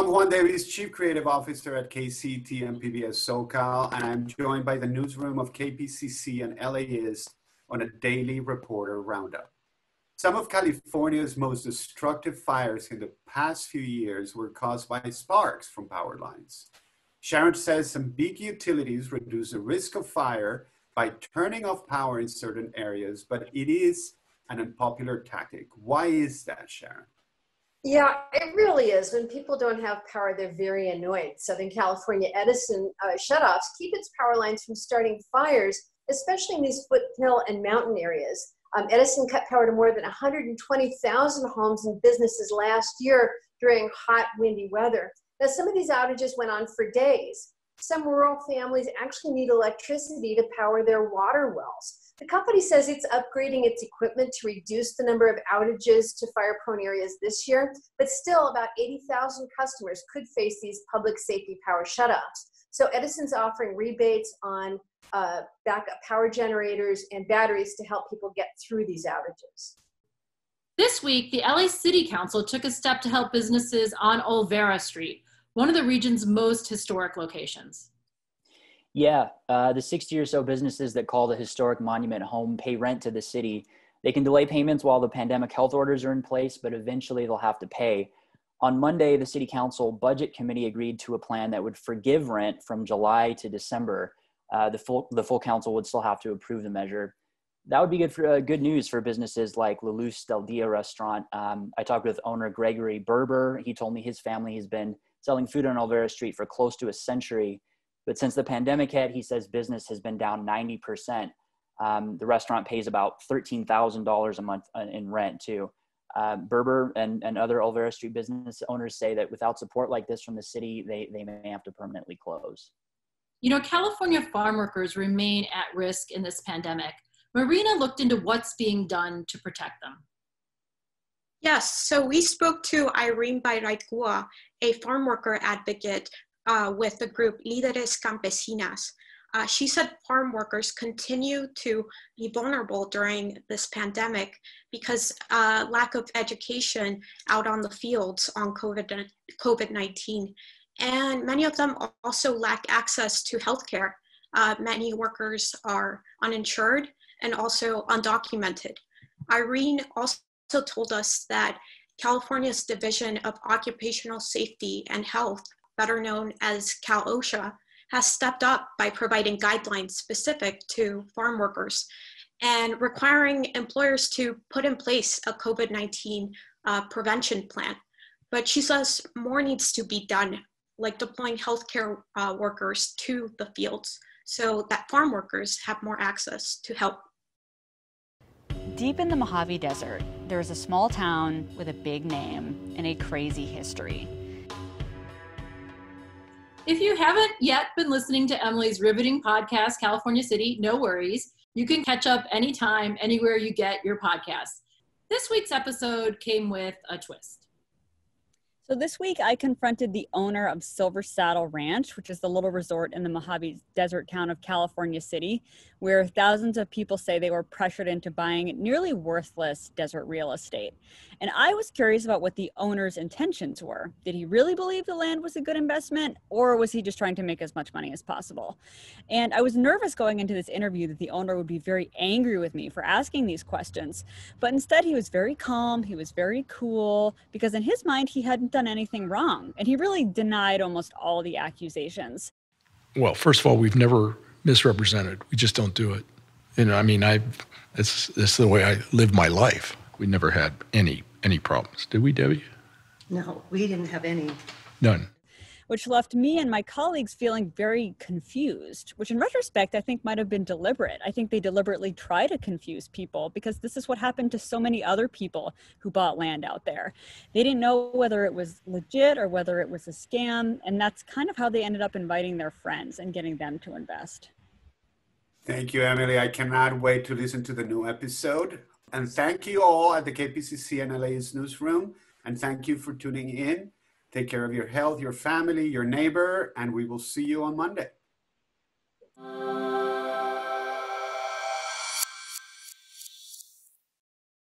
I'm Juan Davies, Chief Creative Officer at KCT and PBS SoCal, and I'm joined by the newsroom of KPCC and LAist on a daily reporter roundup. Some of California's most destructive fires in the past few years were caused by sparks from power lines. Sharon says some big utilities reduce the risk of fire by turning off power in certain areas, but it is an unpopular tactic. Why is that, Sharon? Yeah, it really is. When people don't have power, they're very annoyed. Southern California Edison shutoffs keep its power lines from starting fires, especially in these foothill and mountain areas. Edison cut power to more than 120,000 homes and businesses last year during hot, windy weather. Now, some of these outages went on for days. Some rural families actually need electricity to power their water wells. The company says it's upgrading its equipment to reduce the number of outages to fire-prone areas this year, but still about 80,000 customers could face these public safety power shutoffs. So Edison's offering rebates on backup power generators and batteries to help people get through these outages. This week, the LA City Council took a step to help businesses on Olvera Street, one of the region's most historic locations. Yeah, the 60 or so businesses that call the historic monument home pay rent to the city. They can delay payments while the pandemic health orders are in place, but eventually they'll have to pay. On Monday, the City Council Budget Committee agreed to a plan that would forgive rent from July to December. The full council would still have to approve the measure. That would be good news for businesses like La Luz del Dia restaurant. I talked with owner Gregory Berber. He told me his family has been selling food on Olvera Street for close to a century. But since the pandemic hit, he says business has been down 90%. The restaurant pays about $13,000 a month in rent too. Berber and other Olvera Street business owners say that without support like this from the city, they may have to permanently close. You know, California farm workers remain at risk in this pandemic. Marina looked into what's being done to protect them. Yes, so we spoke to Irene Bayraitua, a farm worker advocate with the group Líderes Campesinas. She said farm workers continue to be vulnerable during this pandemic because lack of education out on the fields on COVID-19. And many of them also lack access to healthcare. Many workers are uninsured and also undocumented. Irene also told us that California's Division of Occupational Safety and Health, better known as Cal-OSHA, has stepped up by providing guidelines specific to farm workers and requiring employers to put in place a COVID-19 prevention plan. But she says more needs to be done, like deploying healthcare workers to the fields so that farm workers have more access to help. Deep in the Mojave Desert, there is a small town with a big name and a crazy history. If you haven't yet been listening to Emily's riveting podcast, California City, no worries. You can catch up anytime, anywhere you get your podcasts. This week's episode came with a twist. So this week I confronted the owner of Silver Saddle Ranch, which is the little resort in the Mojave Desert town of California City, where thousands of people say they were pressured into buying nearly worthless desert real estate. And I was curious about what the owner's intentions were. Did he really believe the land was a good investment, or was he just trying to make as much money as possible? And I was nervous going into this interview that the owner would be very angry with me for asking these questions. But instead he was very calm, he was very cool, because in his mind he hadn't done anything wrong. And he really denied almost all the accusations. Well, first of all, we've never misrepresented. We just don't do it. You know, I mean, it's the way I live my life. We never had any problems. Did we, Debbie? No, we didn't have any. None. Which left me and my colleagues feeling very confused, which in retrospect, I think might have been deliberate. I think they deliberately try to confuse people because this is what happened to so many other people who bought land out there. They didn't know whether it was legit or whether it was a scam. And that's kind of how they ended up inviting their friends and getting them to invest. Thank you, Emily. I cannot wait to listen to the new episode. And thank you all at the KPCC and LAist newsroom. And thank you for tuning in. Take care of your health, your family, your neighbor, and we will see you on Monday.